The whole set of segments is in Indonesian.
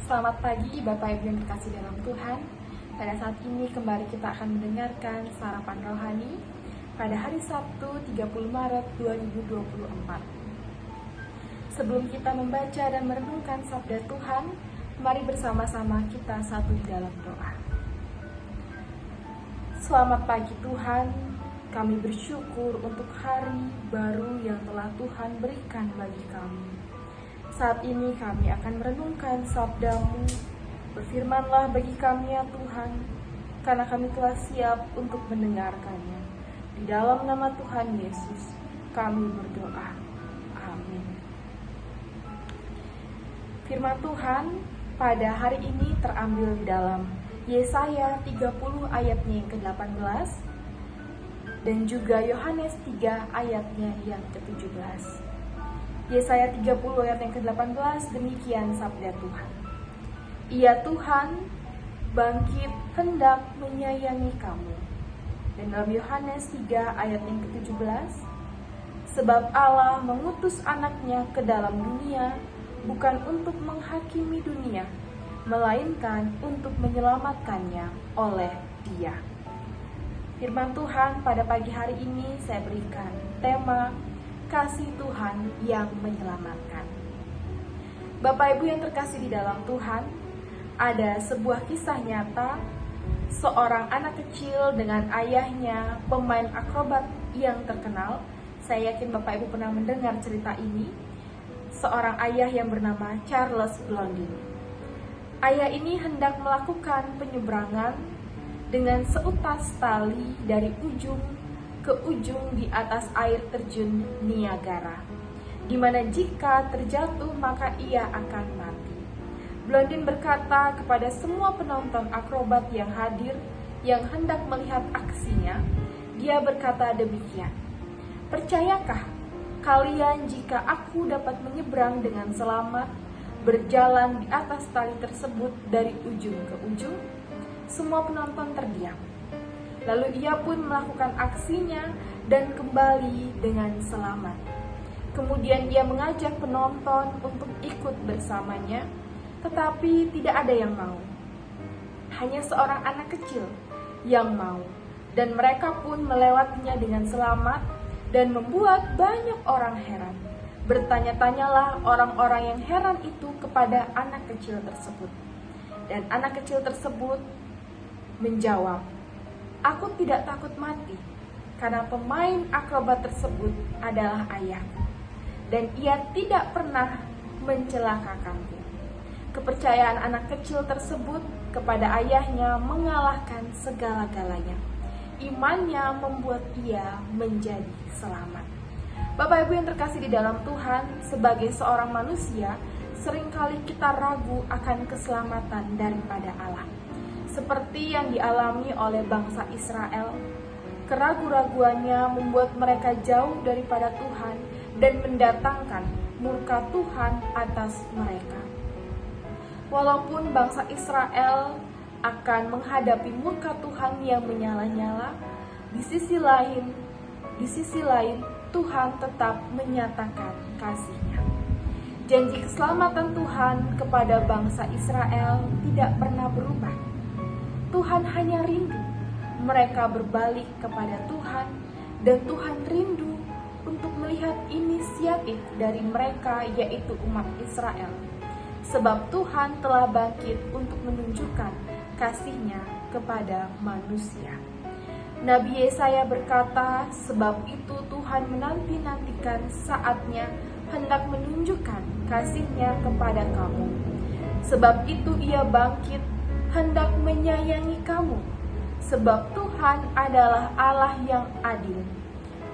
Selamat pagi Bapak Ibu yang terkasih dalam Tuhan. Pada saat ini kembali kita akan mendengarkan sarapan rohani pada hari Sabtu 30 Maret 2024. Sebelum kita membaca dan merenungkan sabda Tuhan, mari bersama-sama kita satu di dalam doa. Selamat pagi Tuhan, kami bersyukur untuk hari baru yang telah Tuhan berikan bagi kami. Saat ini kami akan merenungkan sabda-Mu. Berfirmanlah bagi kami ya Tuhan, karena kami telah siap untuk mendengarkannya. Di dalam nama Tuhan Yesus, kami berdoa. Amin. Firman Tuhan pada hari ini terambil di dalam Yesaya 30 ayatnya yang ke-18 dan juga Yohanes 3 ayatnya yang ke-17. Yesaya 30 ayat yang ke-18, demikian sabda Tuhan. Ia Tuhan bangkit hendak menyayangi kamu. Dan dalam Yohanes 3 ayat yang ke-17, sebab Allah mengutus anaknya ke dalam dunia bukan untuk menghakimi dunia, melainkan untuk menyelamatkannya oleh Dia. Firman Tuhan pada pagi hari ini saya berikan tema kasih Tuhan yang menyelamatkan. Bapak Ibu yang terkasih di dalam Tuhan, ada sebuah kisah nyata seorang anak kecil dengan ayahnya, pemain akrobat yang terkenal. Saya yakin Bapak Ibu pernah mendengar cerita ini. Seorang ayah yang bernama Charles Blondin. Ayah ini hendak melakukan penyeberangan dengan seutas tali dari ujung ke ujung di atas air terjun Niagara, di mana jika terjatuh maka ia akan mati. Blondin berkata kepada semua penonton akrobat yang hadir yang hendak melihat aksinya, dia berkata demikian, "Percayakah kalian jika aku dapat menyeberang dengan selamat, berjalan di atas tali tersebut dari ujung ke ujung?" Semua penonton terdiam. Lalu ia pun melakukan aksinya dan kembali dengan selamat. Kemudian ia mengajak penonton untuk ikut bersamanya, tetapi tidak ada yang mau. Hanya seorang anak kecil yang mau, dan mereka pun melewatinya dengan selamat dan membuat banyak orang heran. Bertanya-tanyalah orang-orang yang heran itu kepada anak kecil tersebut. Dan anak kecil tersebut menjawab, "Aku tidak takut mati, karena pemain akrobat tersebut adalah ayahku, dan ia tidak pernah mencelakakanku." Kepercayaan anak kecil tersebut kepada ayahnya mengalahkan segala-galanya. Imannya membuat ia menjadi selamat. Bapak Ibu yang terkasih di dalam Tuhan, sebagai seorang manusia, seringkali kita ragu akan keselamatan daripada Allah. Seperti yang dialami oleh bangsa Israel, keraguan-raguannya membuat mereka jauh daripada Tuhan dan mendatangkan murka Tuhan atas mereka. Walaupun bangsa Israel akan menghadapi murka Tuhan yang menyala-nyala, di sisi lain Tuhan tetap menyatakan kasih-Nya. Janji keselamatan Tuhan kepada bangsa Israel tidak pernah berubah. Tuhan hanya rindu mereka berbalik kepada Tuhan, dan Tuhan rindu untuk melihat inisiatif dari mereka, yaitu umat Israel. Sebab Tuhan telah bangkit untuk menunjukkan kasih-Nya kepada manusia. Nabi Yesaya berkata, "Sebab itu Tuhan menanti-nantikan saatnya hendak menunjukkan kasih-Nya kepada kamu. Sebab itu Ia bangkit hendak menyayangi kamu, sebab Tuhan adalah Allah yang adil.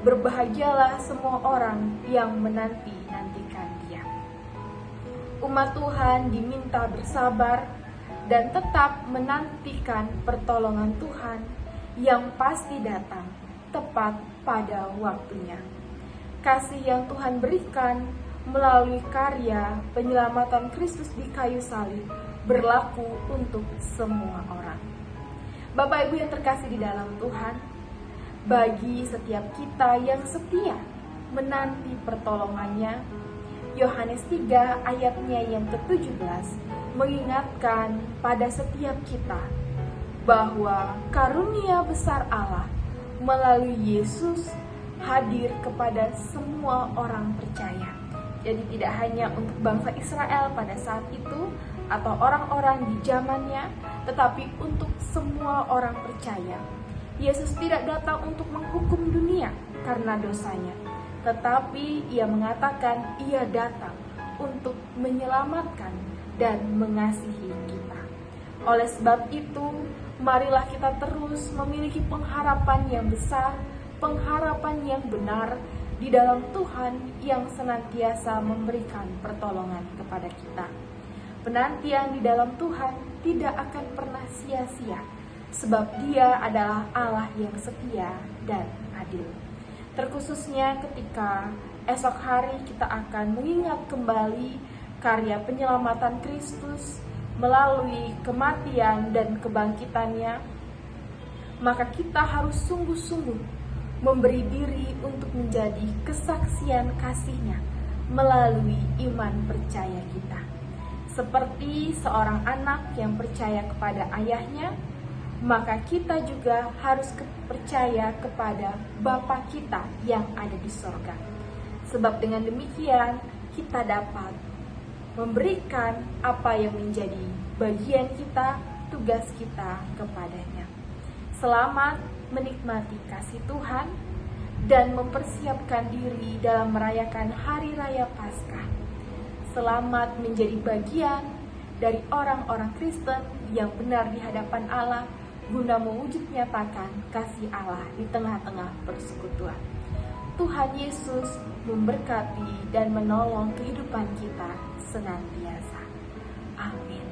Berbahagialah semua orang yang menanti-nantikan Dia." Umat Tuhan diminta bersabar dan tetap menantikan pertolongan Tuhan yang pasti datang tepat pada waktunya. Kasih yang Tuhan berikan melalui karya penyelamatan Kristus di kayu salib berlaku untuk semua orang. Bapak Ibu yang terkasih di dalam Tuhan, bagi setiap kita yang setia menanti pertolongannya, Yohanes 3 ayatnya yang ke-17 mengingatkan pada setiap kita bahwa karunia besar Allah melalui Yesus hadir kepada semua orang percaya. Jadi tidak hanya untuk bangsa Israel pada saat itu atau orang-orang di zamannya, tetapi untuk semua orang percaya. Yesus tidak datang untuk menghukum dunia karena dosanya, tetapi Ia mengatakan Ia datang untuk menyelamatkan dan mengasihi kita. Oleh sebab itu, marilah kita terus memiliki pengharapan yang besar, pengharapan yang benar di dalam Tuhan yang senantiasa memberikan pertolongan kepada kita. Penantian di dalam Tuhan tidak akan pernah sia-sia, sebab Dia adalah Allah yang setia dan adil. Terkhususnya ketika esok hari kita akan mengingat kembali karya penyelamatan Kristus melalui kematian dan kebangkitannya, maka kita harus sungguh-sungguh memberi diri untuk menjadi kesaksian kasih-Nya melalui iman percaya kita. Seperti seorang anak yang percaya kepada ayahnya, maka kita juga harus percaya kepada Bapa kita yang ada di sorga. Sebab dengan demikian kita dapat memberikan apa yang menjadi bagian kita, tugas kita kepadanya. Selamat menikmati kasih Tuhan dan mempersiapkan diri dalam merayakan Hari Raya Paskah. Selamat menjadi bagian dari orang-orang Kristen yang benar di hadapan Allah guna mewujud nyatakan kasih Allah di tengah-tengah persekutuan. Tuhan Yesus memberkati dan menolong kehidupan kita senantiasa. Amin.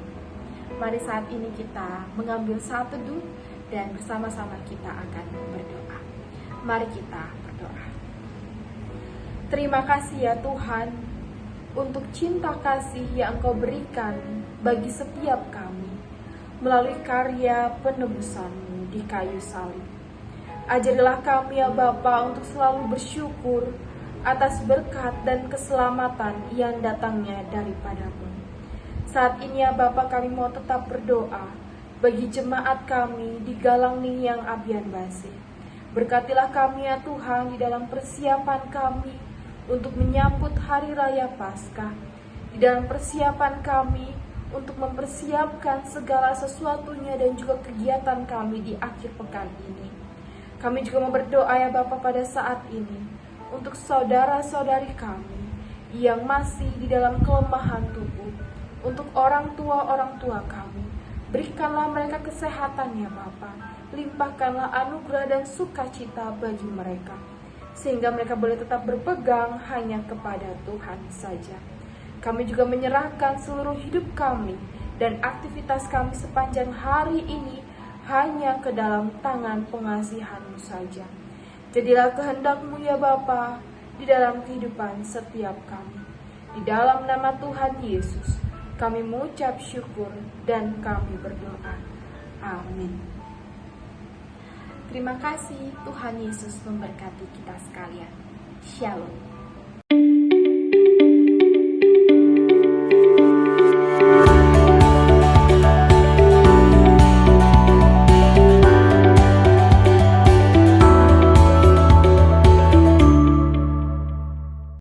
Mari saat ini kita mengambil saat teduh dan bersama-sama kita akan berdoa. Mari kita berdoa. Terima kasih ya Tuhan untuk cinta kasih yang Engkau berikan bagi setiap kami melalui karya penebusan-Mu di kayu salib. Ajarilah kami ya Bapa untuk selalu bersyukur atas berkat dan keselamatan yang datangnya daripada-Mu. Saat ini ya Bapa, kami mau tetap berdoa bagi jemaat kami di Galang Ningyang Abian Base. Berkatilah kami ya Tuhan di dalam persiapan kami untuk menyambut Hari Raya Paskah, di dalam persiapan kami untuk mempersiapkan segala sesuatunya dan juga kegiatan kami di akhir pekan ini. Kami juga mau berdoa ya Bapa pada saat ini untuk saudara-saudari kami yang masih di dalam kelemahan tubuh, untuk orang tua kami. Berikanlah mereka kesehatan ya Bapa, limpahkanlah anugerah dan sukacita bagi mereka, sehingga mereka boleh tetap berpegang hanya kepada Tuhan saja. Kami juga menyerahkan seluruh hidup kami dan aktivitas kami sepanjang hari ini hanya ke dalam tangan pengasihan-Mu saja. Jadilah kehendak-Mu ya Bapa di dalam kehidupan setiap kami. Di dalam nama Tuhan Yesus, kami mengucap syukur dan kami berdoa. Amin. Terima kasih, Tuhan Yesus memberkati kita sekalian. Shalom.